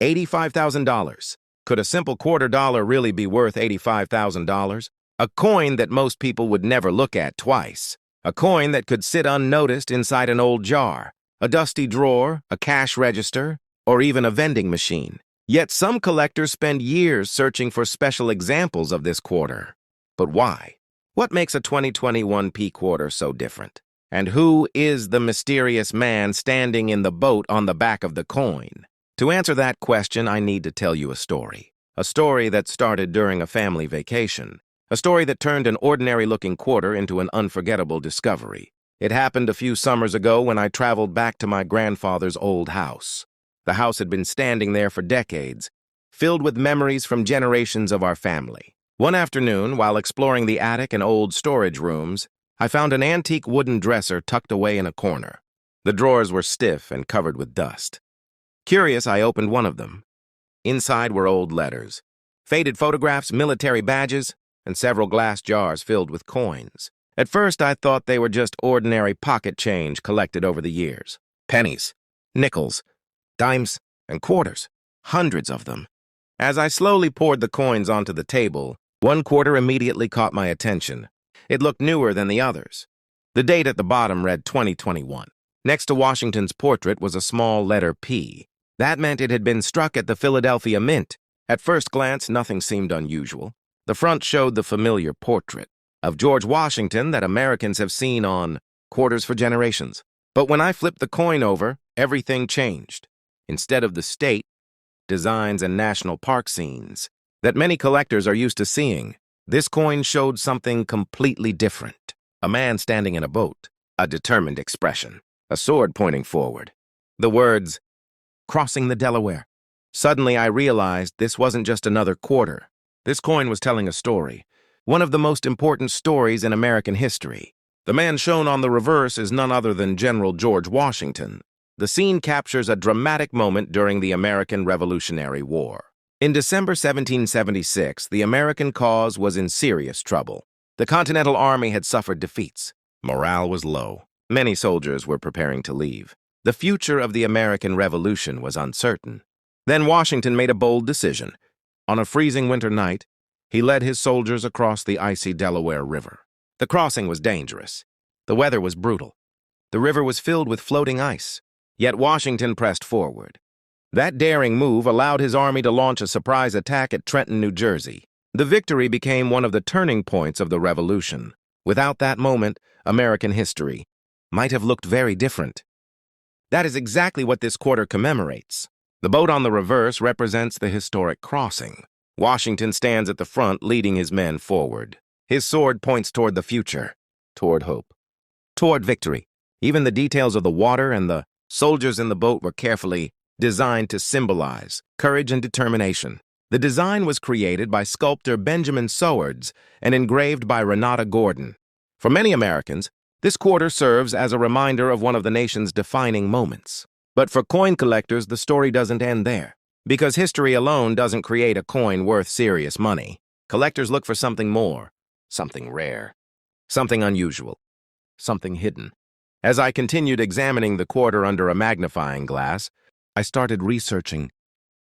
$85,000. Could a simple $quarter really be worth $85,000? A coin that most people would never look at twice. A coin that could sit unnoticed inside an old jar, a dusty drawer, a cash register, or even a vending machine. Yet some collectors spend years searching for special examples of this quarter. But why? What makes a 2021 P quarter so different? And who is the mysterious man standing in the boat on the back of the coin? To answer that question, I need to tell you a story. A story that started during a family vacation. A story that turned an ordinary-looking quarter into an unforgettable discovery. It happened a few summers ago when I traveled back to my grandfather's old house. The house had been standing there for decades, filled with memories from generations of our family. One afternoon, while exploring the attic and old storage rooms, I found an antique wooden dresser tucked away in a corner. The drawers were stiff and covered with dust. Curious, I opened one of them. Inside were old letters, faded photographs, military badges, and several glass jars filled with coins. At first, I thought they were just ordinary pocket change collected over the years. Pennies, nickels, dimes, and quarters. Hundreds of them. As I slowly poured the coins onto the table, one quarter immediately caught my attention. It looked newer than the others. The date at the bottom read 2021. Next to Washington's portrait was a small letter P. That meant it had been struck at the Philadelphia Mint. At first glance, nothing seemed unusual. The front showed the familiar portrait of George Washington that Americans have seen on quarters for generations. But when I flipped the coin over, everything changed. Instead of the state, designs, and national park scenes that many collectors are used to seeing, this coin showed something completely different. A man standing in a boat, a determined expression, a sword pointing forward. The words, "Crossing the Delaware." Suddenly I realized this wasn't just another quarter. This coin was telling a story, one of the most important stories in American history. The man shown on the reverse is none other than General George Washington. The scene captures a dramatic moment during the American Revolutionary War. In December 1776, the American cause was in serious trouble. The Continental Army had suffered defeats. Morale was low. Many soldiers were preparing to leave. The future of the American Revolution was uncertain. Then Washington made a bold decision. On a freezing winter night, he led his soldiers across the icy Delaware River. The crossing was dangerous. The weather was brutal. The river was filled with floating ice. Yet Washington pressed forward. That daring move allowed his army to launch a surprise attack at Trenton, New Jersey. The victory became one of the turning points of the Revolution. Without that moment, American history might have looked very different. That is exactly what this quarter commemorates. The boat on the reverse represents the historic crossing. Washington stands at the front, leading his men forward. His sword points toward the future, toward hope, toward victory. Even the details of the water and the soldiers in the boat were carefully designed to symbolize courage and determination. The design was created by sculptor Benjamin Sowards and engraved by Renata Gordon. For many Americans, this quarter serves as a reminder of one of the nation's defining moments. But for coin collectors, the story doesn't end there. Because history alone doesn't create a coin worth serious money. Collectors look for something more, something rare, something unusual, something hidden. As I continued examining the quarter under a magnifying glass, I started researching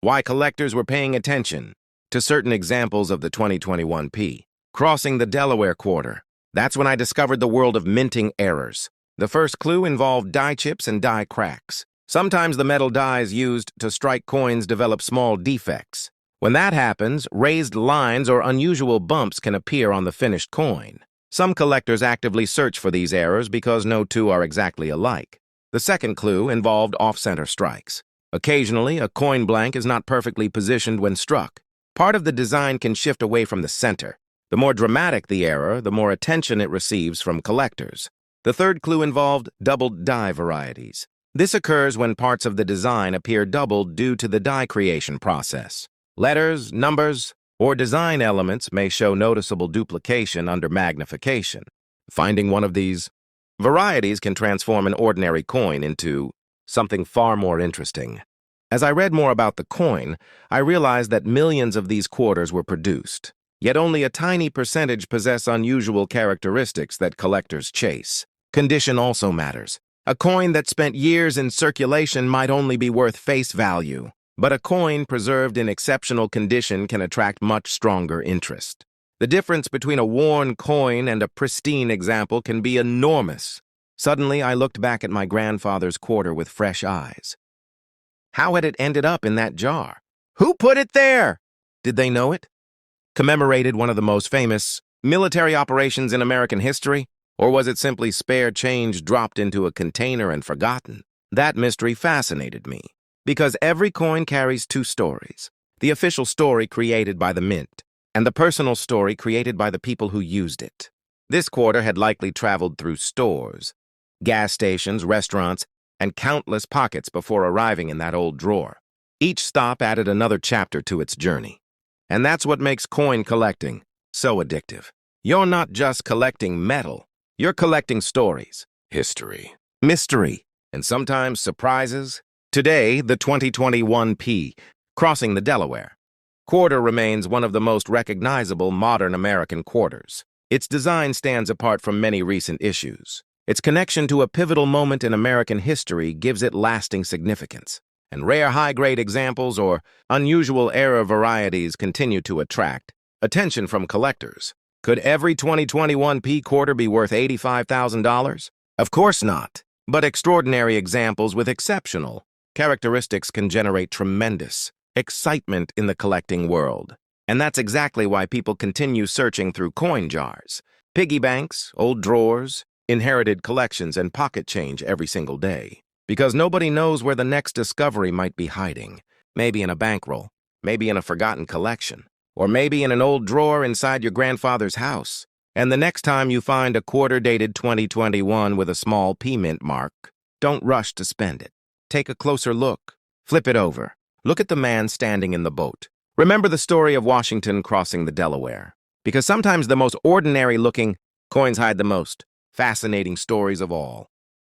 why collectors were paying attention to certain examples of the 2021 P. Crossing the Delaware quarter. That's when I discovered the world of minting errors. The first clue involved die chips and die cracks. Sometimes the metal dies used to strike coins develop small defects. When that happens, raised lines or unusual bumps can appear on the finished coin. Some collectors actively search for these errors because no two are exactly alike. The second clue involved off-center strikes. Occasionally, a coin blank is not perfectly positioned when struck. Part of the design can shift away from the center. The more dramatic the error, the more attention it receives from collectors. The third clue involved doubled die varieties. This occurs when parts of the design appear doubled due to the die creation process. Letters, numbers, or design elements may show noticeable duplication under magnification. Finding one of these varieties can transform an ordinary coin into something far more interesting. As I read more about the coin, I realized that millions of these quarters were produced, yet only a tiny percentage possess unusual characteristics that collectors chase. Condition also matters. A coin that spent years in circulation might only be worth face value. But a coin preserved in exceptional condition can attract much stronger interest. The difference between a worn coin and a pristine example can be enormous. Suddenly, I looked back at my grandfather's quarter with fresh eyes. How had it ended up in that jar? Who put it there? Did they know it? Commemorated one of the most famous military operations in American history? Or was it simply spare change dropped into a container and forgotten? That mystery fascinated me, because every coin carries two stories. The official story created by the mint, and the personal story created by the people who used it. This quarter had likely traveled through stores, gas stations, restaurants, and countless pockets before arriving in that old drawer. Each stop added another chapter to its journey. And that's what makes coin collecting so addictive. You're not just collecting metal, you're collecting stories, history, mystery, and sometimes surprises. Today, the 2021 Crossing the Delaware quarter remains one of the most recognizable modern American quarters. Its design stands apart from many recent issues. Its connection to a pivotal moment in American history gives it lasting significance. And rare high-grade examples or unusual era varieties continue to attract attention from collectors. Could every 2021 quarter be worth $85,000? Of course not. But extraordinary examples with exceptional characteristics can generate tremendous excitement in the collecting world. And that's exactly why people continue searching through coin jars, piggy banks, old drawers, inherited collections, and pocket change every single day. Because nobody knows where the next discovery might be hiding. Maybe in a bankroll, maybe in a forgotten collection, or maybe in an old drawer inside your grandfather's house. And the next time you find a quarter dated 2021 with a small P-mint mark, don't rush to spend it. Take a closer look. Flip it over. Look at the man standing in the boat. Remember the story of Washington crossing the Delaware. Because sometimes the most ordinary-looking coins hide the most fascinating stories of all.